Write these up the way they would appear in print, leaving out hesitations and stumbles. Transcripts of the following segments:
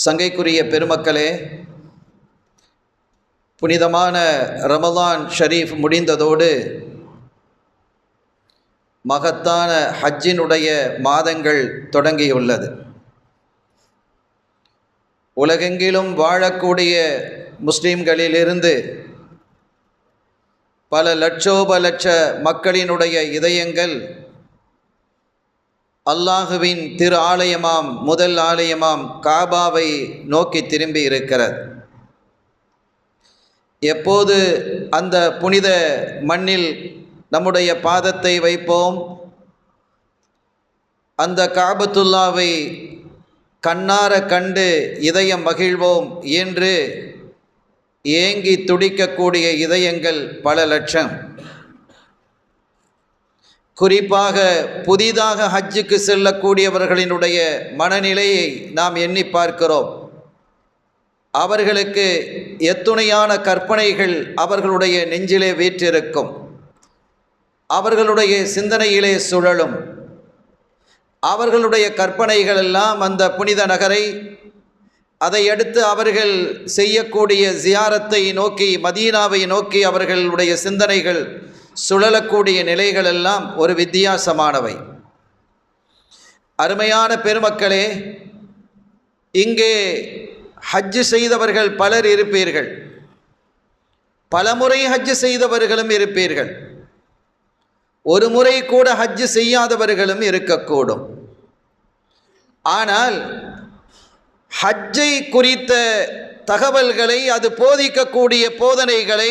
சங்கைக்குரிய பெருமக்களே, புனிதமான ரமலான் ஷரீஃப் முடிந்ததோடு மகத்தான ஹஜ்ஜினுடைய மாதங்கள் தொடங்கியுள்ளது. உலகெங்கிலும் வாழக்கூடிய முஸ்லீம்களிலிருந்து பல லட்சோபலட்ச மக்களினுடைய இதயங்கள் அல்லாஹுவின் திரு ஆலயமாம் முதல் ஆலயமாம் காபாவை நோக்கி திரும்பி இருக்கிறது. எப்போது அந்த புனித மண்ணில் நம்முடைய பாதத்தை வைப்போம், அந்த காபத்துல்லாவை கண்ணார கண்டு இதயம் மகிழ்வோம் என்று ஏங்கி துடிக்கக்கூடிய இதயங்கள் பல லட்சம். குறிப்பாக புதிதாக ஹஜ்ஜுக்கு செல்லக்கூடியவர்களினுடைய மனநிலையை நாம் எண்ணி பார்க்கிறோம். அவர்களுக்கு எத்துணையான கற்பனைகள் அவர்களுடைய நெஞ்சிலே வீற்றிருக்கும், அவர்களுடைய சிந்தனையிலே சுழலும். அவர்களுடைய கற்பனைகள் எல்லாம் அந்த புனித நகரை, அதையடுத்து அவர்கள் செய்யக்கூடிய ஜியாரத்தை நோக்கி, மதீனாவை நோக்கி அவர்களுடைய சிந்தனைகள் சுழலக்கூடிய நிலைகள் எல்லாம் ஒரு வித்தியாசமானவை. அருமையான பெருமக்களே, இங்கே ஹஜ்ஜு செய்தவர்கள் பலர் இருப்பீர்கள், பலமுறை ஹஜ்ஜு செய்தவர்களும் இருப்பீர்கள், ஒரு முறை கூட ஹஜ்ஜு செய்யாதவர்களும் இருக்கக்கூடும். ஆனால் ஹஜ்ஜை குறித்த தகவல்களை, அது போதிக்கக்கூடிய போதனைகளை,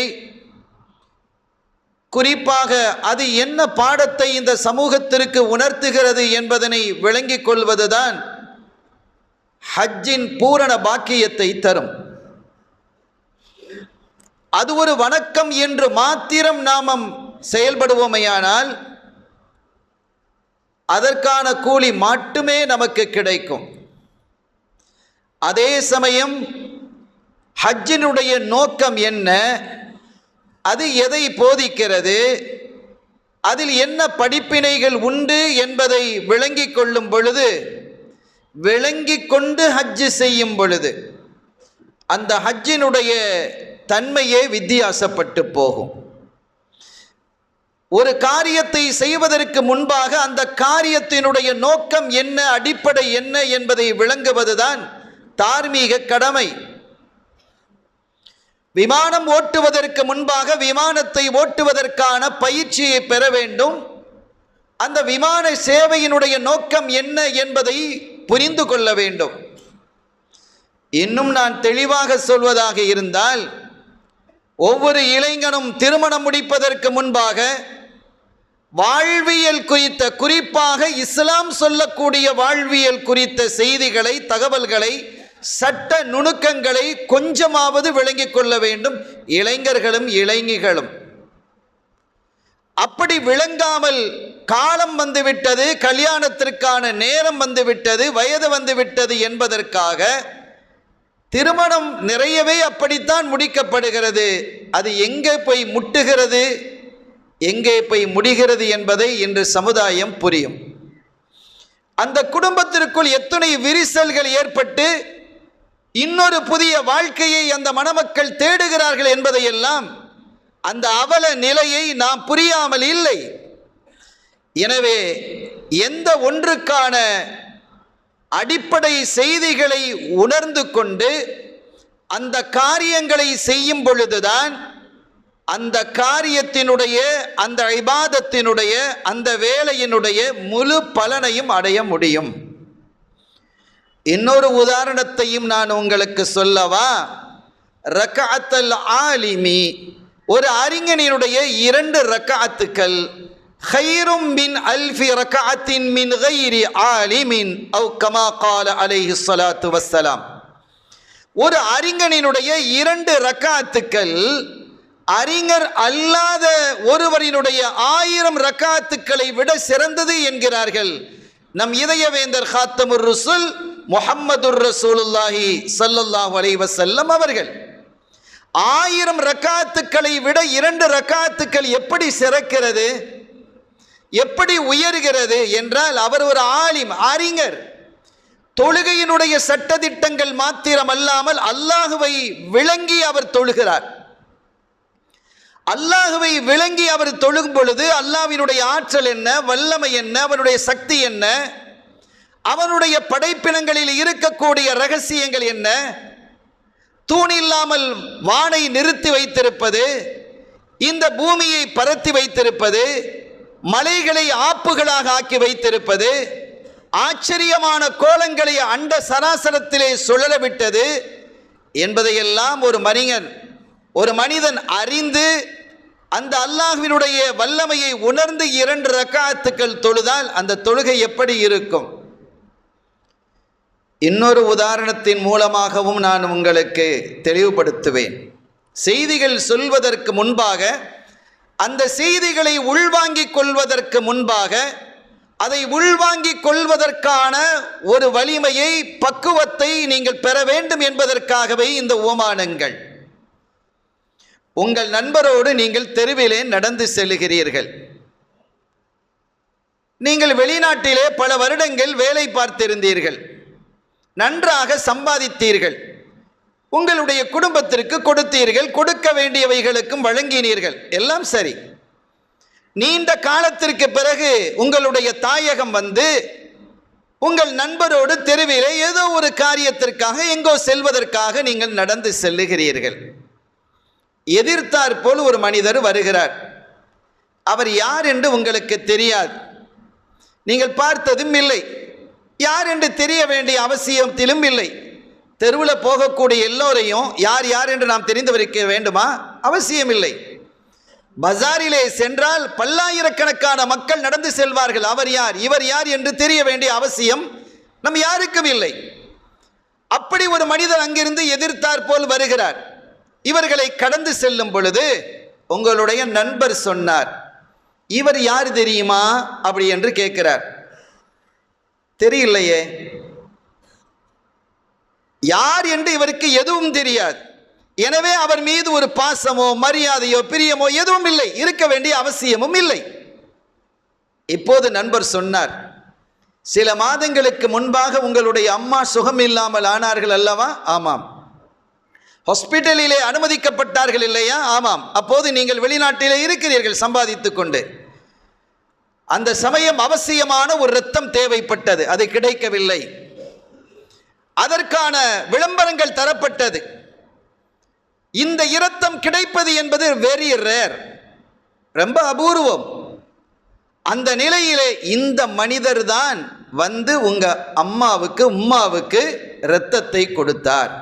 குறிப்பாக அது என்ன பாடத்தை இந்த சமூகத்திற்கு உணர்த்துகிறது என்பதனை விளங்கிக் கொள்வதுதான் ஹஜ்ஜின் பூரண பாக்கியத்தை தரும். அது ஒரு வணக்கம் என்று மாத்திரம் நாம் செயல்படுவோமையானால் அதற்கான கூலி மட்டுமே நமக்கு கிடைக்கும். அதே சமயம் ஹஜ்ஜினுடைய நோக்கம் என்ன, அது எதை போதிக்கிறது, அதில் என்ன படிப்பினைகள் உண்டு என்பதை விளங்கிக் கொள்ளும் பொழுது, விளங்கிக் கொண்டு ஹஜ்ஜு செய்யும் பொழுது அந்த ஹஜ்ஜினுடைய தன்மையே வித்தியாசப்பட்டு போகும். ஒரு காரியத்தை செய்வதற்கு முன்பாக அந்த காரியத்தினுடைய நோக்கம் என்ன, அடிப்படை என்ன என்பதை விளங்குவதுதான் தார்மீக கடமை. விமானம் ஓட்டுவதற்கு முன்பாக விமானத்தை ஓட்டுவதற்கான பயிற்சியை பெற வேண்டும். அந்த விமான சேவையினுடைய நோக்கம் என்ன என்பதை புரிந்து கொள்ள வேண்டும். இன்னும் நான் தெளிவாக சொல்வதாக இருந்தால், ஒவ்வொரு இளைஞனும் திருமணம் முடிப்பதற்கு முன்பாக வாழ்வியல் குறித்த, குறிப்பாக இஸ்லாம் சொல்லக்கூடிய வாழ்வியல் குறித்த செய்திகளை, தகவல்களை, சட்ட நுணுக்கங்களை கொஞ்சமாவது விளங்கிக் கொள்ள வேண்டும். இளைஞர்களும் இளைஞிகளும் அப்படி விளங்காமல், காலம் வந்துவிட்டது, கல்யாணத்திற்கான நேரம் வந்துவிட்டது, வயது வந்துவிட்டது என்பதற்காக திருமணம் நிறையவே அப்படித்தான் முடிக்கப்படுகிறது. அது எங்கே போய் முட்டுகிறது, எங்கே போய் முடிகிறது என்பதை இன்று சமுதாயம் புரியும். அந்த குடும்பத்திற்குள் எத்தனை விரிசல்கள் ஏற்பட்டு இன்னொரு புதிய வாழ்க்கையை அந்த மணமக்கள் தேடுகிறார்கள் என்பதையெல்லாம், அந்த அவல நிலையை நாம் புரியாமல் இல்லை. எனவே எந்த ஒன்றுக்கான அடிப்படை செய்திகளை உணர்ந்து கொண்டு அந்த காரியங்களை செய்யும் பொழுதுதான் அந்த காரியத்தினுடைய, அந்த இபாதத்தினுடைய, அந்த வேலையினுடைய முழு பலனையும் அடைய முடியும். இன்னொரு உதாரணத்தையும் நான் உங்களுக்கு சொல்லவா? ரக்அத்துல் ஆலிமி, ஒரு அறிஞனுடைய 2 ரக்அத்துக்கள், கைரும் மின் அல்ஃபி ரக்அத்தின் மின் கைரி ஆலிமின் அவ் கமா கால அலைஹி ஸலாத்து வஸ்ஸலாம். ஒரு அறிஞனுடைய 2 ரக்அத்துக்கள் அறிஞர் அல்லாத ஒருவரினுடைய 1000 ரக்அத்துக்களை விட சிறந்தது என்கிறார்கள் நம் இதயவேந்தர் காத்தமுர் ரசூல் முஹம்மதுர் ரசூலுல்லாஹி ஸல்லல்லாஹு அலைஹி வஸல்லம் அவர்கள். 1000 ரக்காத்துக்களை விட 2 ரக்காத்துக்கள் எப்படி சிறக்கிறது, எப்படி உயர்கிறது என்றால், அவர் ஒரு ஆலிம், அறிஞர். தொழுகையினுடைய சட்டதிட்டங்கள் மாத்திரமல்லாமல் அல்லாஹுவை விளங்கி அவர் தொழுகிறார். அல்லாஹுவை விளங்கி அவர் தொழுகும் பொழுது அல்லாஹ்வினுடைய ஆற்றல் என்ன, வல்லமை என்ன, அவனுடைய சக்தி என்ன, அவனுடைய படைப்பினங்களில் இருக்கக்கூடிய ரகசியங்கள் என்ன, தூணில்லாமல் வானை நிறுத்தி வைத்திருப்பது, இந்த பூமியை பரத்தி வைத்திருப்பது, மலைகளை ஆப்புகளாக ஆக்கி வைத்திருப்பது, ஆச்சரியமான கோலங்களை அண்ட சராசரத்திலே சுழல விட்டது என்பதையெல்லாம் ஒரு மனிதன் அறிந்து அந்த அல்லாஹ்வினுடைய வல்லமையை உணர்ந்து 2 ரக்காத்துக்கள் தொழுதால் அந்த தொழுகை எப்படி இருக்கும்? இன்னொரு உதாரணத்தின் மூலமாகவும் நான் உங்களுக்கு தெளிவுபடுத்துவேன். செய்திகள் சொல்வதற்கு முன்பாக, அந்த செய்திகளை உள்வாங்கிக் கொள்வதற்கு முன்பாக, அதை உள்வாங்கிக் கொள்வதற்கான ஒரு வலிமையை, பக்குவத்தை நீங்கள் பெற வேண்டும் என்பதற்காகவே இந்த உவமானங்கள். உங்கள் நண்பரோடு நீங்கள் தெருவிலே நடந்து செல்லுகிறீர்கள். நீங்கள் வெளிநாட்டிலே பல வருடங்கள் வேலை பார்த்திருந்தீர்கள், நன்றாக சம்பாதித்தீர்கள், உங்களுடைய குடும்பத்திற்கு கொடுத்தீர்கள், கொடுக்க வேண்டியவைகளுக்கும் வழங்கினீர்கள், எல்லாம் சரி. நீண்ட காலத்திற்கு பிறகு உங்களுடைய தாயகம் வந்து உங்கள் நண்பரோடு தெருவிலே ஏதோ ஒரு காரியத்திற்காக, எங்கோ செல்வதற்காக நீங்கள் நடந்து செல்லுகிறீர்கள். எதிர்த்தாற் போல் ஒரு மனிதர் வருகிறார். அவர் யார் என்று உங்களுக்கு தெரியாது, நீங்கள் பார்த்ததும் இல்லை, யார் என்று தெரிய வேண்டிய அவசியத்திலும் இல்லை. தெருவில் போகக்கூடிய எல்லோரையும் யார் யார் என்று நாம் தெரிந்து வைக்க வேண்டுமா? அவசியம் இல்லை. பஜாரிலே சென்றால் பல்லாயிரக்கணக்கான மக்கள் நடந்து செல்வார்கள். அவர் யார், இவர் யார் என்று தெரிய வேண்டிய அவசியம் நம் யாருக்கும் இல்லை. அப்படி ஒரு மனிதர் அங்கிருந்து எதிர்த்தாற் போல் வருகிறார். இவர்களை கடந்து செல்லும் பொழுது உங்களுடைய நண்பர் சொன்னார், இவர் யார் தெரியுமா அப்படி என்று கேட்கிறார். தெரியலையே, யார் என்று இவருக்கு எதுவும் தெரியாது. எனவே அவர் மீது ஒரு பாசமோ மரியாதையோ பிரியமோ எதுவும் இல்லை, இருக்க வேண்டிய அவசியமும் இல்லை. இப்போது நண்பர் சொன்னார், சில மாதங்களுக்கு முன்பாக உங்களுடைய அம்மா சுகம் இல்லாமல் ஆனார்கள் அல்லவா? ஆமாம். ஹாஸ்பிட்டலிலே அனுமதிக்கப்பட்டார்கள் இல்லையா? ஆமாம். அப்போது நீங்கள் வெளிநாட்டிலே இருக்கிறீர்கள் சம்பாதித்துக் கொண்டு. அந்த சமயம் அவசியமான ஒரு இரத்தம் தேவைப்பட்டது, அது கிடைக்கவில்லை. அதற்கான விளம்பரங்கள் தரப்பட்டது. இந்த இரத்தம் கிடைப்பது என்பது வெரி ரேர், ரொம்ப அபூர்வம். அந்த நிலையிலே இந்த மனிதர் தான் வந்து உங்க உம்மாவுக்கு இரத்தத்தை கொடுத்தார்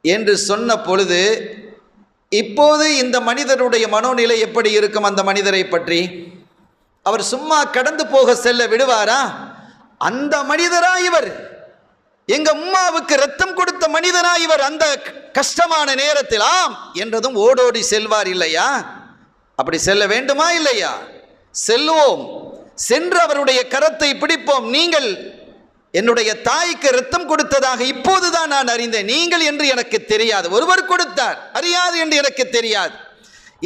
என்று சொன்ன பொழுது, இப்போது இந்த மனிதருடைய மனோநிலை எப்படி இருக்கும்? அந்த மனிதரை பற்றி அவர் சும்மா கடந்து போக செல்ல விடுவாரா? அந்த மனிதரா இவர், எங்க உம்மாவுக்கு ரத்தம் கொடுத்த மனிதரா இவர், அந்த கஷ்டமான நேரத்தில் ஆம் என்றதும் ஓடோடி செல்வார் இல்லையா? அப்படி செல்ல வேண்டுமா இல்லையா? செல்வோம். சென்று அவருடைய கரத்தை பிடிப்போம். நீங்கள் என்னுடைய தாய்க்கு ரத்தம் கொடுத்ததாக இப்போதுதான் நான் அறிந்தேன், நீங்கள் என்று எனக்கு தெரியாது, ஒருவர் கொடுத்தார், அறியாது என்று எனக்கு தெரியாது.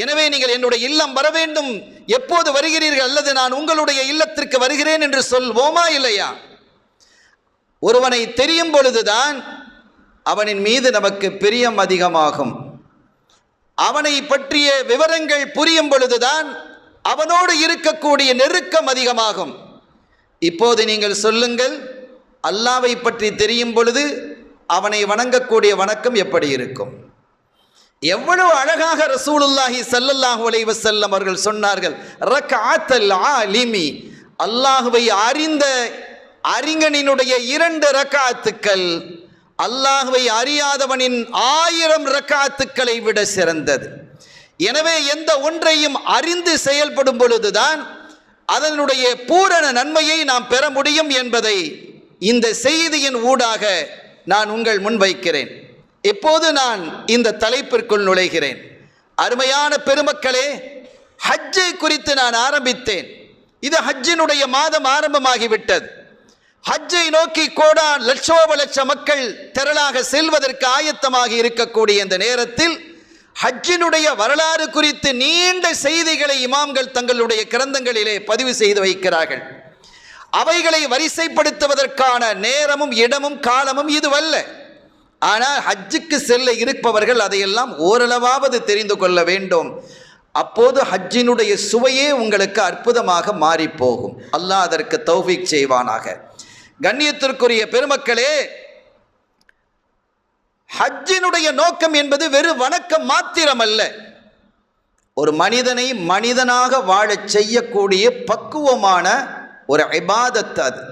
எனவே நீங்கள் என்னுடைய இல்லம் வர வேண்டும், எப்போது வருகிறீர்கள் அல்லது நான் உங்களுடைய இல்லத்திற்கு வருகிறேன் என்று சொல்வோமா இல்லையா? ஒருவனை தெரியும் பொழுதுதான் அவனின் மீது நமக்கு பிரியம் அதிகமாகும். அவனை பற்றிய விவரங்கள் புரியும் பொழுதுதான் அவனோடு இருக்கக்கூடிய நெருக்கம் அதிகமாகும். இப்போது நீங்கள் சொல்லுங்கள், அல்லாஹ்வை பற்றி தெரியும் பொழுது அவனை வணங்கக்கூடிய வணக்கம் எப்படி இருக்கும்? எவ்வளவு அழகாக ரசூலுல்லாஹி ஸல்லல்லாஹு அலைஹி வஸல்லம் அவர்கள் சொன்னார்கள், ரக்அத்துல் ஆலிமி, அல்லாஹ்வை அறிந்த அறிஞனினுடைய 2 ரக்காத்துக்கள் அல்லாஹ்வை அறியாதவனின் 1000 ரக்காத்துக்களை விட சிறந்தது. எனவே எந்த ஒன்றையும் அறிந்து செயல்படும் பொழுதுதான் அதனுடைய பூரண நன்மையை நாம் பெற முடியும் என்பதை இந்த செய்தியின் ஊடாக நான் உங்கள் முன்வைக்கிறேன். இப்போது நான் இந்த தலைப்பிற்குள் நுழைகிறேன். அருமையான பெருமக்களே, ஹஜ்ஜை குறித்து நான் ஆரம்பித்தேன். இது ஹஜ்ஜினுடைய மாதம் ஆரம்பமாகிவிட்டது. ஹஜ்ஜை நோக்கி கோடான் லட்சோப லட்ச மக்கள் திரளாக செல்வதற்கு ஆயத்தமாகி இருக்கக்கூடிய இந்த நேரத்தில் ஹஜ்ஜினுடைய வரலாறு குறித்து நீண்ட செய்திகளை இமாம்கள் தங்களுடைய கிரந்தங்களிலே பதிவு செய்து வைக்கிறார்கள். அவைகளை வரிசைப்படுத்துவதற்கான நேரமும் இடமும் காலமும் இதுவல்ல. ஆனால் ஹஜ்ஜுக்கு செல்ல இருப்பவர்கள் அதையெல்லாம் ஓரளவாவது தெரிந்து கொள்ள வேண்டும். அப்போது ஹஜ்ஜினுடைய சுவையே உங்களுக்கு அற்புதமாக மாறிப்போகும். அல்லாஹ் அதற்கு தௌஃபீக் செய்வானாக. கண்ணியத்திற்குரிய பெருமக்களே, ஹஜ்ஜினுடைய நோக்கம் என்பது வெறும் வணக்கம் மாத்திரமல்ல, ஒரு மனிதனை மனிதனாக வாழச் செய்யக்கூடிய பக்குவமான ஒரு இபாதத். அது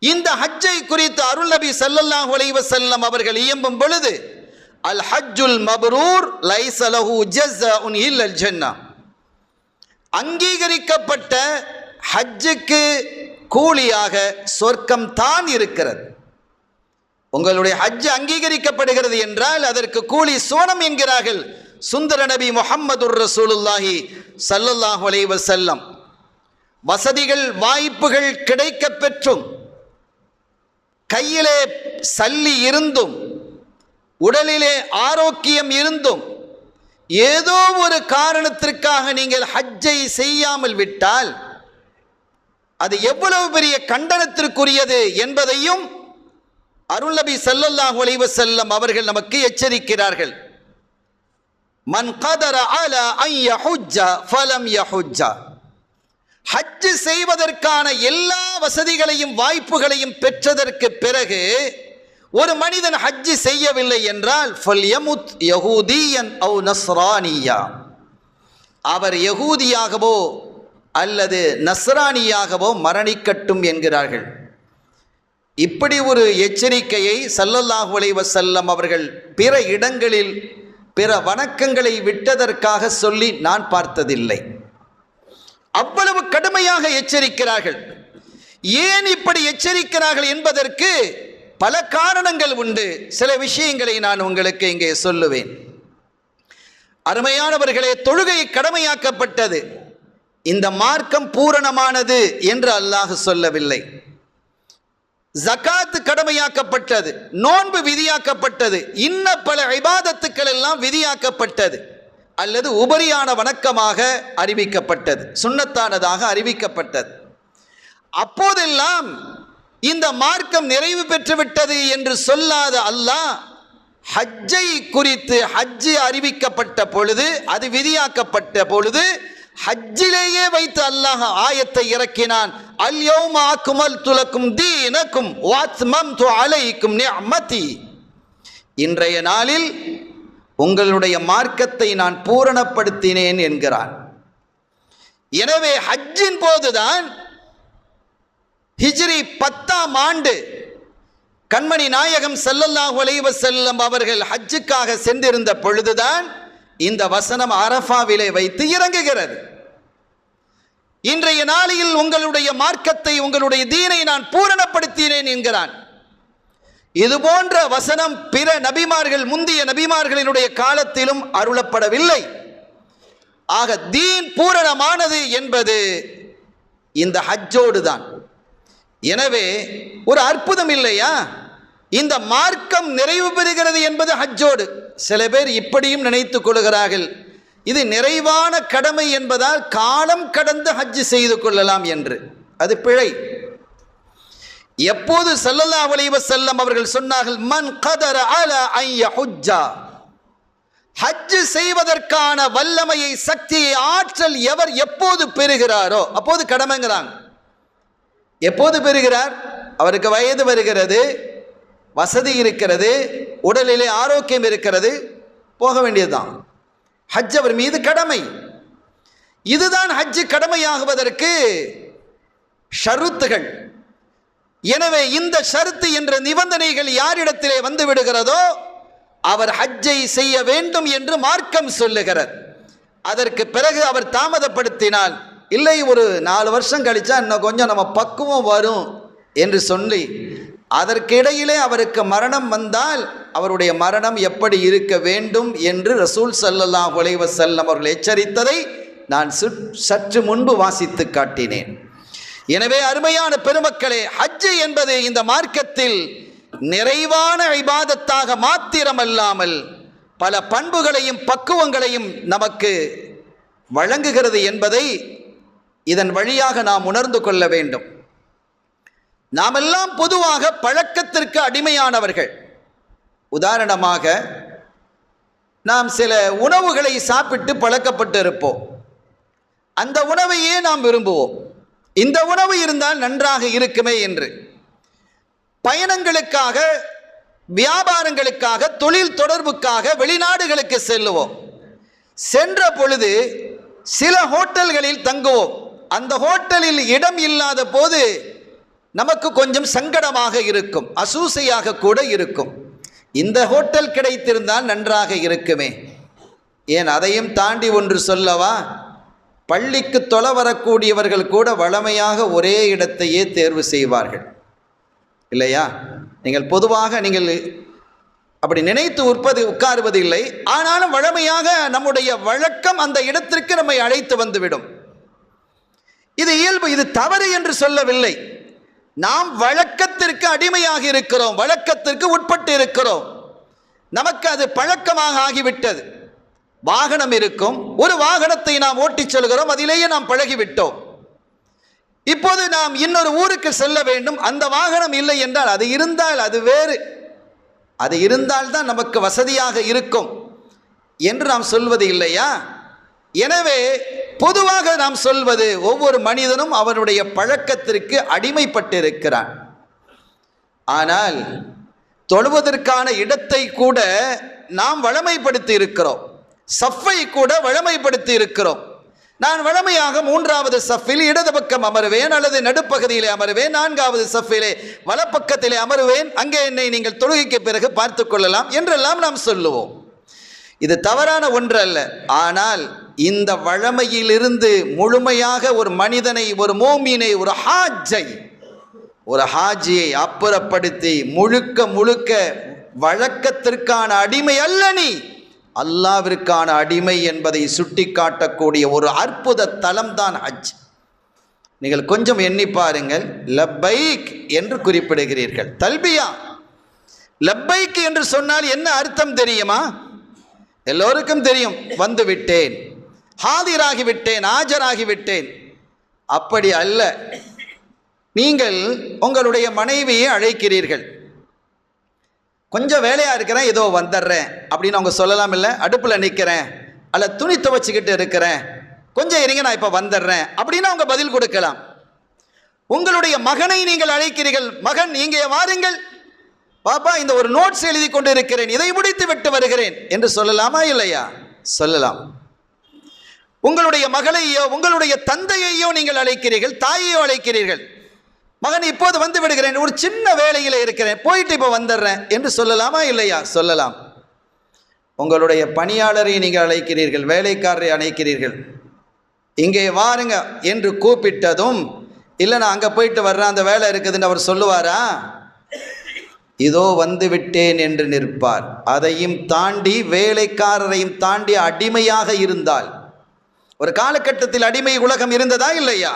இந்த ஹஜ்ஜை குறித்து அருள் நபி ஸல்லல்லாஹு அலைஹி வஸல்லம் அவர்கள் இயம்பும் பொழுது, அல் ஹஜ்ஜுல் மப்ரூர் லைஸ லஹு ஜஸாஉன் இல்லல் ஜன்னah, அங்கீகரிக்கப்பட்ட ஹஜ்ஜுக்கு கூலியாக சொர்க்கம் தான் இருக்கிறது. உங்களுடைய ஹஜ் அங்கீகரிக்கப்படுகிறது என்றால் அதற்கு கூலி சோனம் என்கிறார்கள் சுந்தர நபி முஹம்மதுர் ரசூலுல்லாஹி ஸல்லல்லாஹு அலைஹி வஸல்லம். வசதிகள் வாய்ப்புகள் கிடைக்க பெற்றும், கையிலே சல்லி இருந்தும், உடலிலே ஆரோக்கியம் இருந்தும், ஏதோ ஒரு காரணத்திற்காக நீங்கள் ஹஜ்ஜை செய்யாமல் விட்டால் அது எவ்வளவு பெரிய கண்டனத்திற்குரியது என்பதையும் அருள் நபி ஸல்லல்லாஹு அலைஹி வஸல்லம் அவர்கள் நமக்கு எச்சரிக்கிறார்கள். மன் கதர அலா அன் யஹுஜ்ஜ ஃபலம் யஹுஜ்ஜ, ஹஜ் செய்வதற்கான எல்லா வசதிகளையும் வாய்ப்புகளையும் பெற்றதற்கு பிறகு ஒரு மனிதன் ஹஜ் செய்யவில்லை என்றால் ஃபல்யமுத் யஹூதியன் அவ் நஸ்ரானியா, அவர் யஹூதியாகவோ அல்லது நஸ்ரானியாகவோ மரணிக்கட்டும் என்கிறார்கள். இப்படி ஒரு எச்சரிக்கையை ஸல்லல்லாஹு அலைஹி வஸல்லம் அவர்கள் பிற இடங்களில் பிற வணக்கங்களை விட்டதற்காக சொல்லி நான் பார்த்ததில்லை. அவ்வளவு கடுமையாக எச்சரிக்கிறார்கள். ஏன் இப்படி எச்சரிக்கிறார்கள் என்பதற்கு பல காரணங்கள் உண்டு. சில விஷயங்களை நான் உங்களுக்கு இங்கே சொல்லுவேன். அருமையானவர்களே, தொழுகை கடமையாக்கப்பட்டது. இந்த மார்க்கம் பூரணமானது என்று அல்லாஹ் சொல்லவில்லை. ஜகாத் கடமையாக்கப்பட்டது, நோன்பு விதியாக்கப்பட்டது, இன்ன பல இபாதத்துக்கள் எல்லாம் விதியாக்கப்பட்டது அல்லது உபரியான வணக்கமாக அறிவிக்கப்பட்டது, சுன்னத்தானதாக அறிவிக்கப்பட்டது. அப்போதெல்லாம் இந்த மார்க்கம் நிறைவு பெற்றுவிட்டது என்று சொல்லாத அல்லாஹ் ஹஜ்ஜை குறித்து, ஹஜ்ஜு அறிவிக்கப்பட்ட பொழுது, அது விதியாக்கப்பட்ட பொழுது ஹஜ்ஜிலேயே வைத்து அல்லாஹ் ஆயத்தை இறக்கினான். அல் யௌம அக்மல்து லக்கும் தீனக்கும் வ அத்மம்து அலைக்கும் நிஅமதி, இன்றைய நாளில் உங்களுடைய மார்க்கத்தை நான் பூரணப்படுத்தினேன் என்கிறான். எனவே ஹஜ்ஜின் போதுதான் ஹிஜ்ரி 10ஆம் ஆண்டு கண்மணி நாயகம் ஸல்லல்லாஹு அலைஹி வஸல்லம் அவர்கள் ஹஜ்ஜுக்காக சென்றிருந்த பொழுதுதான் இந்த வசனம் அரஃபாவிலே வைத்து இறங்குகிறது. இன்றைய நாளில் உங்களுடைய மார்க்கத்தை, உங்களுடைய தீனை நான் பூரணப்படுத்தினேன் என்கிறான். இது போன்ற வசனம் பிற நபிமார்கள், முந்திய நபிமார்களினுடைய காலத்திலும் அருளப்படவில்லை. ஆக தீன் பூரணமானது என்பது இந்த ஹஜ்ஜோடு தான். எனவே ஒரு அற்புதம் இல்லையா? இந்த மார்க்கம் நிறைவு பெறுகிறது என்பது ஹஜ்ஜோடு. சில பேர் இப்படியும் நினைத்துக் கொள்கிறார்கள், இது நிறைவான கடமை என்பதால் காலம் கடந்து ஹஜ் செய்து கொள்ளலாம் என்று. அது பிழை. எப்போது ஸல்லல்லாஹு அலைஹி வஸல்லம் அவர்கள் சொன்னார்கள், மன் கதர அலா அன் யஹுஜ்ஜ, ஹஜ் செய்வதற்கான வல்லமையை, சக்தியை, ஆற்றல் எவர் எப்போது பெறுகிறாரோ அப்போது கடமைங்கிறாங்க. எப்போது பெறுகிறார்? அவருக்கு வயது வருகிறது, வசதி இருக்கிறது, உடலிலே ஆரோக்கியம் இருக்கிறது, போக வேண்டியதுதான். ஹஜ் அவர் மீது கடமை. இதுதான் ஹஜ் கடமையாகுவதற்கு ஷருத்துகள். எனவே இந்த ஷருத்து என்ற நிபந்தனைகள் யாரிடத்திலே வந்து விடுகிறதோ அவர் ஹஜ்ஜை செய்ய வேண்டும் என்று மார்க்கம் சொல்லுகிறது. அதற்கு பிறகு அவர் தாமதப்படுத்தினால், இல்லை ஒரு 4 வருஷம் கழிச்சா இன்னும் கொஞ்சம் நம்ம பக்குவம் வரும் என்று சொல்லி அதற்கிடையிலே அவருக்கு மரணம் வந்தால் அவருடைய மரணம் எப்படி இருக்க வேண்டும் என்று ரசூல் ஸல்லல்லாஹு அலைஹி வஸல்லம் அவர்கள் எச்சரித்ததை நான் சற்று முன்பு வாசித்து காட்டினேன். எனவே அருமையான பெருமக்களே, ஹஜ் என்பது இந்த மார்க்கத்தில் நிறைவான இபாதத்தாக மாத்திரமல்லாமல் பல பண்புகளையும் பக்குவங்களையும் நமக்கு வழங்குகிறது என்பதை இதன் வழியாக நாம் உணர்ந்து கொள்ள வேண்டும். நாமெல்லாம் பொதுவாக பழக்கத்திற்கு அடிமையானவர்கள். உதாரணமாக, நாம் சில உணவுகளை சாப்பிட்டு பழக்கப்பட்டு இருப்போம். அந்த உணவையே நாம் விரும்புவோம். இந்த உணவு இருந்தால் நன்றாக இருக்குமே என்று. பயணங்களுக்காக, வியாபாரங்களுக்காக, தொழில் தொடர்புக்காக வெளிநாடுகளுக்கு செல்லுவோம். சென்ற பொழுது சில ஹோட்டல்களில் தங்குவோம். அந்த ஹோட்டலில் இடம் இல்லாத போது நமக்கு கொஞ்சம் சங்கடமாக இருக்கும், அசூசையாக கூட இருக்கும். இந்த ஹோட்டல் கிடைத்திருந்தால் நன்றாக இருக்குமே. ஏன், அதையும் தாண்டி ஒன்று சொல்லவா, பள்ளிக்கு தொலை வரக்கூடியவர்கள் கூட வழமையாக ஒரே இடத்தையே தேர்வு செய்வார்கள், இல்லையா? நீங்கள் பொதுவாக நீங்கள் அப்படி நினைத்து உட்காருவது இல்லை. ஆனாலும் வழமையாக நம்முடைய வழக்கம் அந்த இடத்திற்கு நம்மை அழைத்து வந்துவிடும். இது இயல்பு, இது தவறு என்று சொல்லவில்லை. நாம் வழக்கத்திற்கு அடிமையாக இருக்கிறோம், வழக்கத்திற்கு உட்பட்டு இருக்கிறோம். நமக்கு அது பழக்கமாக ஆகிவிட்டது. வாகனம் இருக்கும், ஒரு வாகனத்தை நாம் ஓட்டிச் செல்கிறோம், அதிலேயே நாம் பழகிவிட்டோம். இப்போது நாம் இன்னொரு ஊருக்கு செல்ல வேண்டும், அந்த வாகனம் இல்லை என்றால் அது இருந்தால் அது வேறு, அது இருந்தால்தான் நமக்கு வசதியாக இருக்கும் என்று நாம் சொல்வது இல்லையா? எனவே பொதுவாக நாம் சொல்வது, ஒவ்வொரு மனிதனும் அவனுடைய பழக்கத்திற்கு அடிமைப்பட்டிருக்கிறான். ஆனால் தொழுவதற்கான இடத்தை கூட நாம் வழமைப்படுத்தி இருக்கிறோம், சஃப்பை கூட வழமைப்படுத்தி இருக்கிறோம். நான் வழமையாக 3வது சஃப்பில் இடது பக்கம் அமருவேன், அல்லது நடுப்பகுதியிலே அமருவேன், 4வது சஃப்பிலே வலப்பக்கத்திலே அமருவேன், அங்கே என்னை நீங்கள் தொழுகைக்கு பிறகு பார்த்து கொள்ளலாம் என்றெல்லாம் நாம் சொல்லுவோம். இது தவறான ஒன்று அல்ல. ஆனால் இந்த வழமையிலிருந்து முழுமையாக ஒரு மனிதனை, ஒரு மோமீனை, ஒரு ஹாஜியை அப்புறப்படுத்தி முழுக்க முழுக்க வழக்கத்திற்கான அடிமை அல்ல, நீ அல்லாவிற்கான அடிமை என்பதை சுட்டி காட்டக்கூடிய ஒரு அற்புத தலம்தான் ஹஜ். நீங்கள் கொஞ்சம் எண்ணி பாருங்கள். லப்பைக் என்று குறிப்பிடுகிறீர்கள், தல்பியா. லப்பைக் என்று சொன்னால் என்ன அர்த்தம் தெரியுமா? எல்லோருக்கும் தெரியும், வந்து விட்டேன், ஹாதிராகிவிட்டேன், ஆஜராகிவிட்டேன். அப்படி அல்ல. நீங்கள் உங்களுடைய மனைவியை அழைக்கிறீர்கள், கொஞ்சம் வேலையா இருக்கிறேன், ஏதோ வந்துடுறேன் அப்படின்னு அவங்க சொல்லலாம். இல்லை, அடுப்பில் நிற்கிறேன், அல்ல துணி துவைச்சிக்கிட்டு இருக்கிறேன், கொஞ்சம் இருங்க நான் இப்போ வந்துடுறேன் அப்படின்னு அவங்க பதில் கொடுக்கலாம். உங்களுடைய மகனை நீங்கள் அழைக்கிறீர்கள், மகன் இங்கே வாருங்கள் பாப்பா, இந்த ஒரு நோட்ஸ் எழுதி கொண்டு இருக்கிறேன், இதை முடித்து விட்டு வருகிறேன் என்று சொல்லலாமா? இல்லையா? சொல்லலாம். உங்களுடைய மகளையோ உங்களுடைய தந்தையையோ நீங்கள் அழைக்கிறீர்கள், தாயையோ அழைக்கிறீர்கள், மகன் இப்போது வந்து விடுகிறேன், ஒரு சின்ன வேலையில் இருக்கிறேன், போயிட்டு இப்போ வந்துடுறேன் என்று சொல்லலாமா? இல்லையா? சொல்லலாம். உங்களுடைய பணியாளரை நீங்கள் அழைக்கிறீர்கள், வேலைக்காரரை அழைக்கிறீர்கள், இங்கே வாருங்க என்று கூப்பிட்டதும், இல்லை நான் அங்கே போயிட்டு வர்றேன், அந்த வேலை இருக்குதுன்னு அவர் சொல்லுவாரா? இதோ வந்து விட்டேன் என்று நிற்பார். அதையும் தாண்டி, வேலைக்காரரையும் தாண்டி அடிமையாக இருந்தால், ஒரு காலகட்டத்தில் அடிமை உலகம் இருந்ததா இல்லையா?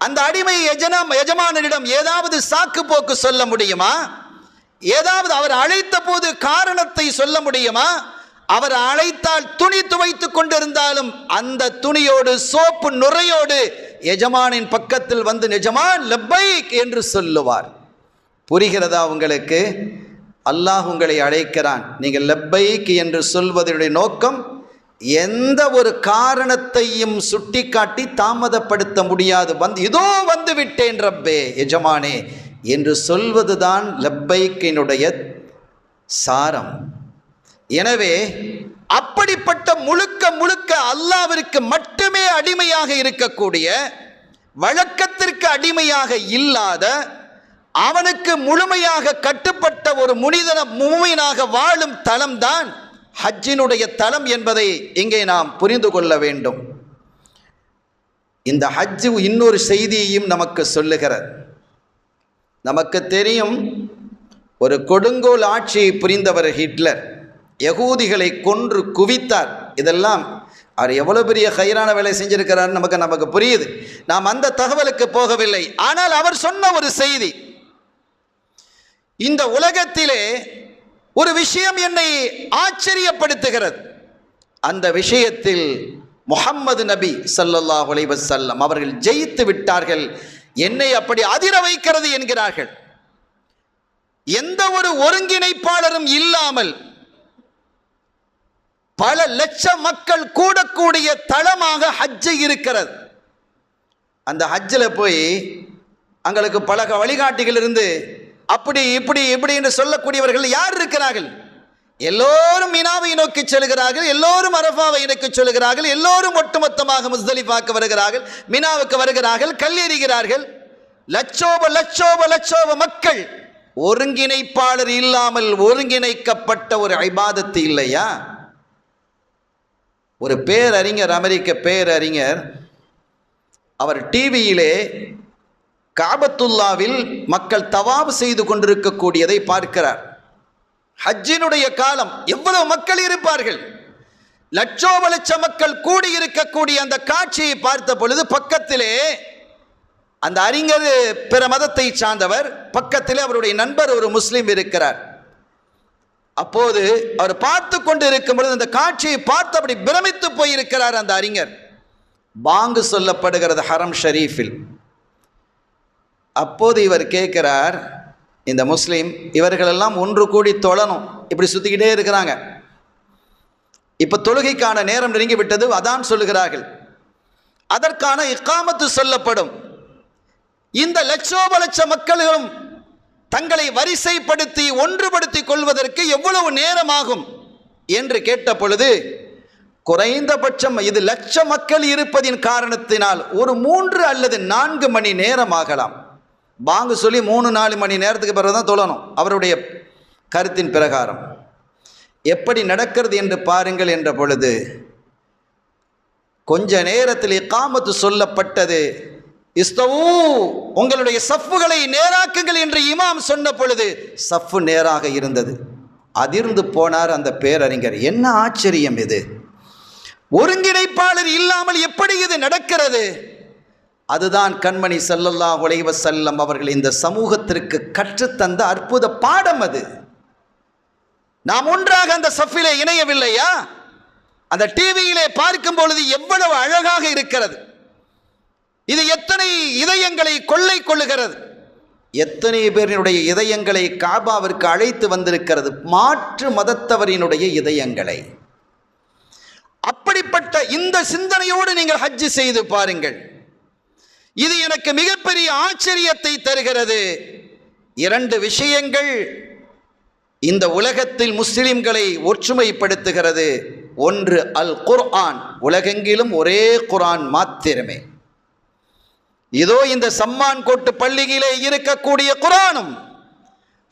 அந்த அடிமை எஜமானனிடம் ஏதாவது சாக்கு போக்கு சொல்ல முடியுமா? ஏதாவது அவர் அழைத்த போது காரணத்தை சொல்ல முடியுமா? அவர் அழைத்தால் துணி துவைத்துக் கொண்டிருந்தாலும் அந்த துணியோடு, சோப்பு நுரையோடு எஜமானின் பக்கத்தில் வந்து எஜமான் லப்பைக் என்று சொல்லுவார். புரிகிறதா உங்களுக்கு? அல்லாஹ் உங்களை அழைக்கிறான். நீங்கள் லப்பைக் என்று சொல்வதனுடைய நோக்கம் எந்த ஒரு காரணத்தையும் சுட்டிக்காட்டி தாமதப்படுத்த முடியாது. இதோ வந்து விட்டேன் ரப்பே, எஜமானே என்று சொல்வதுதான் லப்பைக்கினுடைய சாரம். எனவே அப்படிப்பட்ட முழுக்க முழுக்க அல்லாஹ்விற்கு மட்டுமே அடிமையாக இருக்கக்கூடிய, வழக்கத்திற்கு அடிமையாக இல்லாத, அவனுக்கு முழுமையாக கட்டுப்பட்ட ஒரு மூமினாக வாழும் தலம்தான் ஹஜ்ஜினுடைய தலம் என்பதை இங்கே நாம் புரிந்து கொள்ள வேண்டும். இந்த ஹஜ் இன்னொரு செய்தியையும் நமக்கு சொல்லுகிறது. நமக்கு தெரியும், ஒரு கொடுங்கோல் ஆட்சியை புரிந்தவர் ஹிட்லர், யகூதிகளை கொன்று குவித்தார். இதெல்லாம் அவர் எவ்வளவு பெரிய ஹைரான வேலை செஞ்சிருக்கிறார் நமக்கு புரியுது. நாம் அந்த தகவலுக்கு போகவில்லை. ஆனால் அவர் சொன்ன ஒரு செய்தி, இந்த உலகத்திலே ஒரு விஷயம் என்னை ஆச்சரியப்படுத்துகிறது. அந்த விஷயத்தில் முஹம்மது நபி ஸல்லல்லாஹு அலைஹி வஸல்லம் அவர்கள் ஜெயித்து விட்டார்கள் என்னை அப்படி அதிர வைக்கிறது என்கிறார்கள். எந்த ஒரு ஒருங்கிணைப்பாளரும் இல்லாமல் பல லட்சம் மக்கள் கூடக்கூடிய தளமாக ஹஜ்ஜு இருக்கிறது. அந்த ஹஜ்ஜில் போய் அங்களுக்கு பல வழிகாட்டிகள் இருந்து அப்படி இப்படி இப்படி என்று சொல்லக்கூடியவர்கள் யார் இருக்கிறார்கள்? எல்லோரும் மினாவை நோக்கி செல்கிறார்கள், எல்லோரும் அரஃபாவை நோக்கி செல்கிறார்கள், எல்லோரும் ஒட்டுமொத்தமாக முஸ்தலிஃபாக்கு வருகிறார்கள், மினாவுக்கு வருகிறார்கள், கல்லெறிகிறார்கள். லட்சோப லட்சோப லட்சோப மக்கள். ஒருங்கிணைப்பாளர் இல்லாமல் ஒருங்கிணைக்கப்பட்ட ஒரு இபாதத்து இல்லையா? ஒரு பேரறிஞர், அமெரிக்க பேரறிஞர், அவர் டிவியிலே காபத்துல்லாவில் மக்கள் தவாப் செய்து கொண்டிருக்கக்கூடியதை பார்க்கிறார். ஹஜ்ஜினுடைய காலம், எவ்வளவு மக்கள் இருப்பார்கள், லட்சோப லட்ச மக்கள் கூடியிருக்கக்கூடிய அந்த காட்சியை பார்த்த பொழுது பக்கத்திலே அந்த அறிஞர் பிற மதத்தை சார்ந்தவர், பக்கத்திலே அவருடைய நண்பர் ஒரு முஸ்லிம் இருக்கிறார். அப்போது அவர் பார்த்து கொண்டு இருக்கும் பொழுது அந்த காட்சியை பார்த்து அப்படி பிரமித்து போயிருக்கிறார் அந்த அறிஞர். பாங்கு சொல்லப்படுகிறது ஹரம் ஷரீஃபில். அப்போது இவர் கேட்கிறார், இந்த முஸ்லீம், இவர்களெல்லாம் ஒன்று கூடி தொழணும், இப்படி சுற்றிக்கிட்டே இருக்கிறாங்க. இப்போ தொழுகைக்கான நேரம் நெருங்கி விட்டது, அதான் சொல்லுகிறார்கள், அதற்கான இக்காமத்து சொல்லப்படும். இந்த லட்சோப லட்ச மக்களும் தங்களை வரிசைப்படுத்தி ஒன்றுபடுத்திக் கொள்வதற்கு எவ்வளவு நேரமாகும் என்று கேட்ட பொழுது, குறைந்தபட்சம் இது லட்ச மக்கள் இருப்பதின் காரணத்தினால் ஒரு 3 அல்லது 4 மணி நேரம் ஆகலாம். பாங்கு சொல்லி 3-4 மணி நேரத்துக்கு பிறகு தான் தொழணும் அவருடைய கருத்தின் பிரகாரம். எப்படி நடக்கிறது என்று பாருங்கள் என்ற பொழுது கொஞ்ச நேரத்தில் இகாமத்து சொல்லப்பட்டது. இஸ்தவு, உங்களுடைய சஃப்புகளை நேராக்குங்கள் என்று இமாம் சொன்ன பொழுது சஃப்பு நேராக இருந்தது. அதிர்ந்து போனார் அந்த பேரறிஞர். என்ன ஆச்சரியம் இது! ஒருங்கிணைப்பாளர் இல்லாமல் எப்படி இது நடக்கிறது? அதுதான் கண்மணி ஸல்லல்லாஹு அலைஹி வஸல்லம் அவர்கள் இந்த சமூகத்திற்கு கற்றுத்தந்த அற்புத பாடம் அது. நாம் ஒன்றாக அந்த சஃபிலே இணையவில்லையா? அந்த டிவியிலே பார்க்கும் பொழுது எவ்வளவு அழகாக இருக்கிறது. இது எத்தனை இதயங்களை கொள்ளை கொள்ளுகிறது, எத்தனை பேரினுடைய இதயங்களை காபாவிற்கு அழைத்து வந்திருக்கிறது, மாற்று மதத்தவரினுடைய இதயங்களை. அப்படிப்பட்ட இந்த சிந்தனையோடு நீங்கள் ஹஜ்ஜு செய்து பாருங்கள். இது எனக்கு மிகப்பெரிய ஆச்சரியத்தை தருகிறது. 2 விஷயங்கள் இந்த உலகத்தில் முஸ்லிம்களை ஒற்றுமைப்படுத்துகிறது. ஒன்று அல் குர்ஆன், உலகெங்கிலும் ஒரே குர்ஆன் மாத்திரமே. இதோ இந்த சம்மான் கோட்டு பள்ளியிலே இருக்கக்கூடிய குர்ஆனும்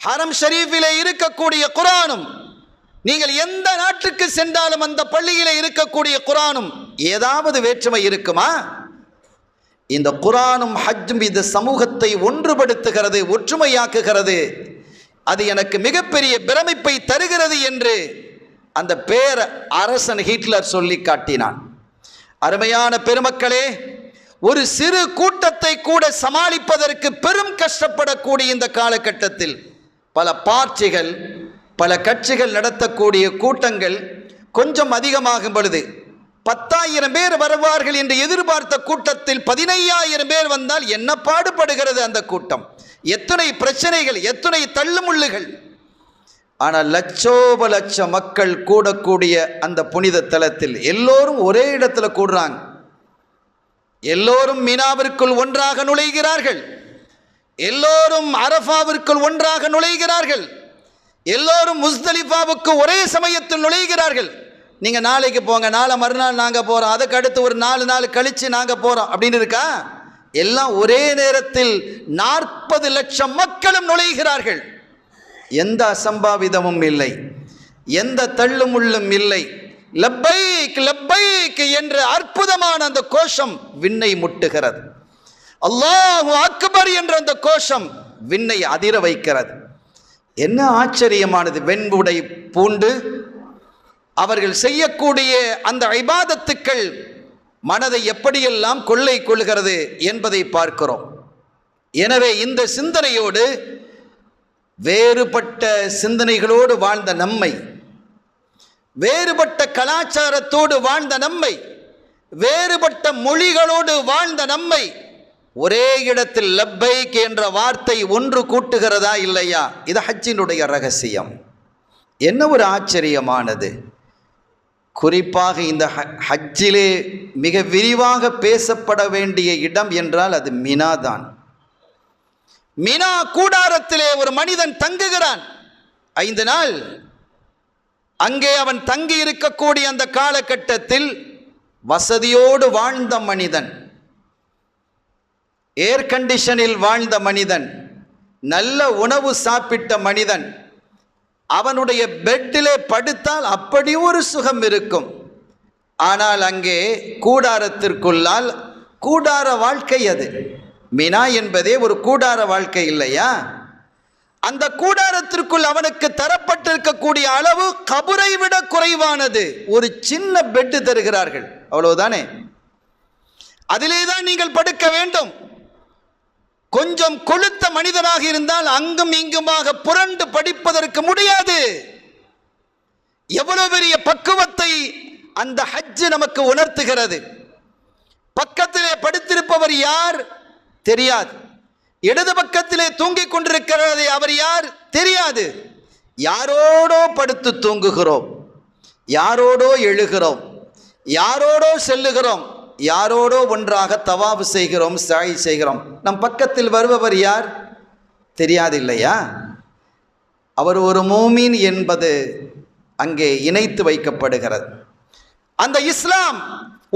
ஹரம் ஷரீஃபிலே இருக்கக்கூடிய குர்ஆனும், நீங்கள் எந்த நாட்டுக்கு சென்றாலும் அந்த பள்ளியிலே இருக்கக்கூடிய குர்ஆனும் ஏதாவது வேற்றுமை இருக்குமா? இந்த குர்ஆனும் ஹஜ்ஜும் இந்த சமூகத்தை ஒன்றுபடுத்துகிறது, ஒற்றுமையாக்குகிறது. அது எனக்கு மிகப்பெரிய பிரமிப்பை தருகிறது என்று அந்த பேர அரசன் ஹிட்லர் சொல்லி காட்டினான். அருமையான பெருமக்களே, ஒரு சிறு கூட்டத்தை கூட சமாளிப்பதற்கு பெரும் கஷ்டப்படக்கூடிய இந்த காலகட்டத்தில் பல பார்ட்டிகள், பல கட்சிகள் நடத்தக்கூடிய கூட்டங்கள் கொஞ்சம் அதிகமாகும் பொழுது 10,000 பேர் வருவார்கள் என்று எதிர்பார்த்த கூட்டத்தில் 15,000 பேர் வந்தால் என்ன பாடுபடுகிறது அந்த கூட்டம்! எத்தனை பிரச்சனைகள், எத்தனை தள்ளுமுள்ளுகள்! ஆனால் லட்சோப லட்ச மக்கள் கூடக்கூடிய அந்த புனித தலத்தில் எல்லோரும் ஒரே இடத்துல கூடுறாங்க. எல்லோரும் மினாவிற்குள் ஒன்றாக நுழைகிறார்கள், எல்லோரும் அரஃபாவிற்குள் ஒன்றாக நுழைகிறார்கள், எல்லோரும் முஸ்தலிஃபாவுக்கு ஒரே சமயத்தில் நுழைகிறார்கள். நீங்கள் நாளைக்கு போங்க, நாளை மறுநாள் நாங்கள் போகிறோம், அதுக்கு அடுத்து ஒரு 4 நாள் கழித்து நாங்கள் போகிறோம் அப்படின்னு இருக்கா? எல்லாம் ஒரே நேரத்தில் 40 லட்சம் மக்களும் நுழைகிறார்கள். எந்த அசம்பாவிதமும் இல்லை, எந்த தள்ளுமுள்ளும் இல்லை. லப்பைக் லப்பைக் என்ற அற்புதமான அந்த கோஷம் விண்ணை முட்டுகிறது. அல்லாஹு அக்பர் என்ற அந்த கோஷம் விண்ணை அதிர வைக்கிறது. என்ன ஆச்சரியமானது! வெண்புடை பூண்டு அவர்கள் செய்யக்கூடிய அந்த இபாதத்துக்கள் மனதை எப்படியெல்லாம் கொள்ளை கொள்கிறது என்பதை பார்க்கிறோம். எனவே இந்த சிந்தனையோடு, வேறுபட்ட சிந்தனைகளோடு வாழ்ந்த நம்மை, வேறுபட்ட கலாச்சாரத்தோடு வாழ்ந்த நம்மை, வேறுபட்ட மொழிகளோடு வாழ்ந்த நம்மை ஒரே இடத்தில் லப்பைக் என்ற வார்த்தை ஒன்று கூட்டுகிறதா இல்லையா? இது ஹஜ்ஜினுடைய ரகசியம். என்ன ஒரு ஆச்சரியமானது! குறிப்பாக இந்த ஹஜ்ஜிலே மிக விரிவாக பேசப்பட வேண்டிய இடம் என்றால் அது மினா தான். மினா கூடாரத்திலே ஒரு மனிதன் தங்குகிறான் 5 நாள். அங்கே அவன் தங்கி இருக்கக்கூடிய அந்த காலகட்டத்தில் வசதியோடு வாழ்ந்த மனிதன், ஏர் கண்டிஷனில் வாழ்ந்த மனிதன், நல்ல உணவு சாப்பிட்ட மனிதன், அவனுடைய பெட்டிலே படுத்தால் அப்படி ஒரு சுகம் இருக்கும். ஆனால் அங்கே கூடாரத்திற்குள்ளால் கூடார வாழ்க்கை. அது மினா என்பதே ஒரு கூடார வாழ்க்கை இல்லையா? அந்த கூடாரத்திற்குள் அவனுக்கு தரப்பட்டிருக்கக்கூடிய அளவு கபரை விட குறைவானது. ஒரு சின்ன பெட்டு தருகிறார்கள், அவ்வளவுதானே. அதிலே தான் நீங்கள் படுக்க வேண்டும். கொஞ்சம் கொழுத்த மனிதனாக இருந்தால் அங்கும் இங்குமாக புரண்டு படிப்பதற்கு முடியாது. எவ்வளவு பெரிய பக்குவத்தை அந்த ஹஜ் நமக்கு உணர்த்துகிறது. பக்கத்திலே படுத்திருப்பவர் யார் தெரியாது, இடது பக்கத்திலே தூங்கிக் கொண்டிருக்கிறது அவர் யார் தெரியாது. யாரோடோ படுத்து தூங்குகிறோம், யாரோடோ எழுகிறோம், யாரோடோ செல்லுகிறோம், யாரோடோ ஒன்றாக தவாஃப் செய்கிறோம், சாய் செய்கிறோம். நம் பக்கத்தில் வருபவர் யார் தெரியாது இல்லையா? அவர் ஒரு மூமின் என்பது அங்கே இணைத்து வைக்கப்படுகிறது. அந்த இஸ்லாம்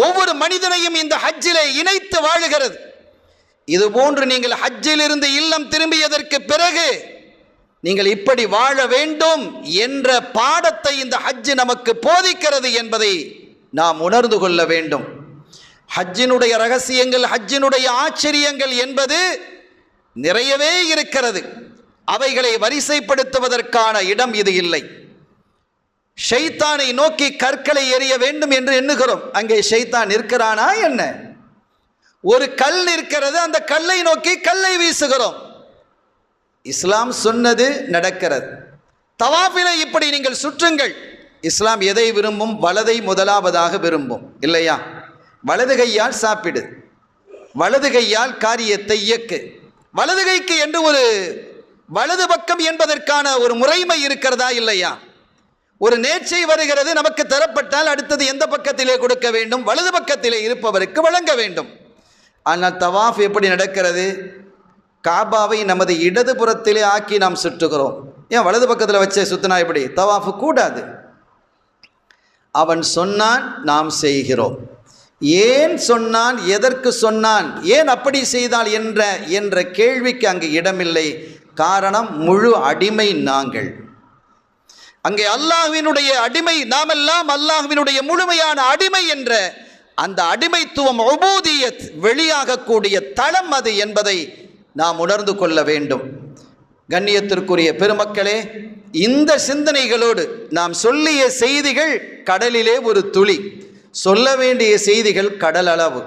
ஒவ்வொரு மனிதனையும் இந்த ஹஜ்ஜிலே இணைத்து வாழுகிறது. இது போன்று நீங்கள் ஹஜ்ஜிலிருந்து இல்லம் திரும்பியதற்கு பிறகு நீங்கள் இப்படி வாழ வேண்டும் என்ற பாடத்தை இந்த ஹஜ் நமக்கு போதிக்கிறது என்பதை நாம் உணர்ந்து கொள்ள வேண்டும். ஹஜ்ஜினுடைய ரகசியங்கள், ஹஜ்ஜினுடைய ஆச்சரியங்கள் என்பது நிறையவே இருக்கிறது. அவைகளை வரிசைப்படுத்துவதற்கான இடம் இது இல்லை. ஷைத்தானை நோக்கி கற்களை எறிய வேண்டும் என்று எண்ணுகிறோம். அங்கே ஷைத்தான் இருக்கிறானா என்ன? ஒரு கல் இருக்கிறது, அந்த கல்லை நோக்கி கல்லை வீசுகிறோம். இஸ்லாம் சொன்னது நடக்கிறது. தவாஃபிலே இப்படி நீங்கள் சுற்றுங்கள். இஸ்லாம் எதை விரும்பும்? வலதை முதலாவதாக விரும்பும் இல்லையா? வலது கையால் சாப்பிடு, வலது கையால் காரியத்தை இயக்கு. வலது கைக்கு என்று ஒரு வலது பக்கம் என்பதற்கான ஒரு முறைமை இருக்கிறதா இல்லையா? ஒரு நேர்ச்சை வருகிறது, நமக்கு தரப்பட்டால் அடுத்தது எந்த பக்கத்திலே கொடுக்க வேண்டும்? வலது பக்கத்திலே இருப்பவருக்கு வழங்க வேண்டும். ஆனால் தவாஃப் எப்படி நடக்கிறது? காபாவை நமது இடது புறத்திலே ஆக்கி நாம் சுற்றுகிறோம். ஏன் வலது பக்கத்தில் வச்சே சுத்தினா எப்படி? தவாஃப் கூடாது. அவன் சொன்னான், நாம் செய்கிறோம். ஏன் சொன்னான், எதற்கு சொன்னான், ஏன் அப்படி செய்தால் என்ற கேள்விக்கு அங்கு இடமில்லை. காரணம், முழு அடிமை நாங்கள். அங்கே அல்லாஹ்வினுடைய அடிமை நாமெல்லாம், அல்லாஹ்வினுடைய முழுமையான அடிமை என்ற அந்த அடிமைத்துவம், உபூதியத் வெளியாகக்கூடிய தளம் அது என்பதை நாம் உணர்ந்து கொள்ள வேண்டும். கண்ணியத்திற்குரிய பெருமக்களே, இந்த சிந்தனைகளோடு நாம் சொல்லிய செய்திகள் கடலிலே ஒரு துளி, சொல்ல வேண்டிய செய்திகள் கடல் அளவு.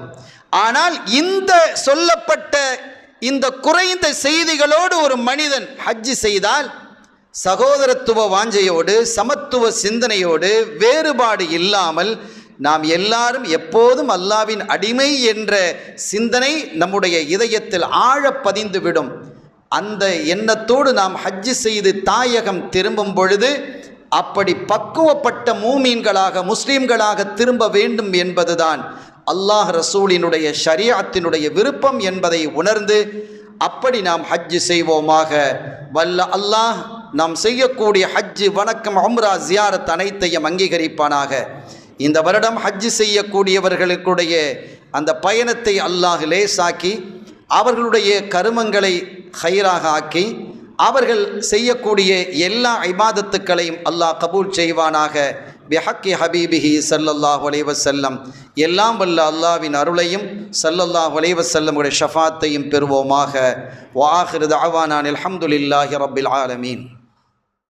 ஆனால் இந்த சொல்லப்பட்ட இந்த குறைந்த செய்திகளோடு ஒரு மனிதன் ஹஜ் செய்தால் சகோதரத்துவ வாஞ்சையோடு, சமத்துவ சிந்தனையோடு, வேறுபாடு இல்லாமல் நாம் எல்லாரும் எப்போதும் அல்லாவின் அடிமை என்ற சிந்தனை நம்முடைய இதயத்தில் ஆழ பதிந்துவிடும். அந்த எண்ணத்தோடு நாம் ஹஜ் செய்து தாயகம் திரும்பும் பொழுது அப்படி பக்குவப்பட்ட மூமீன்களாக, முஸ்லீம்களாக திரும்ப வேண்டும் என்பதுதான் அல்லாஹ் ரசூலினுடைய ஷரியத்தினுடைய விருப்பம் என்பதை உணர்ந்து அப்படி நாம் ஹஜ் செய்வோமாக. வல்ல அல்லாஹ் நாம் செய்யக்கூடிய ஹஜ், வணக்கம், உம்ரா, ஜியாரத் அனைத்தையும் அங்கீகரிப்பானாக. இந்த வருடம் ஹஜ் செய்யக்கூடியவர்களுடைய அந்த பயணத்தை அல்லாஹ் லேசாக்கி அவர்களுடைய கருமங்களை ஹைராக ஆக்கி அவர்கள் செய்யக்கூடிய எல்லா இபாதத்துக்களையும் அல்லாஹ் கபூல் செய்வானாக. பிஹக்கி ஹபீபிஹி ஸல்லல்லாஹு அலைஹி வஸல்லம். எல்லாம் வல்ல அல்லாஹ்வின் அருளையும் ஸல்லல்லாஹு அலைஹி வஸல்லமுடைய ஷஃபாத்தையும் பெறுவோமாக. வ ஆகிரு தஅவானா அல்ஹம்துலில்லாஹி ரப்பில் ஆலமீன்.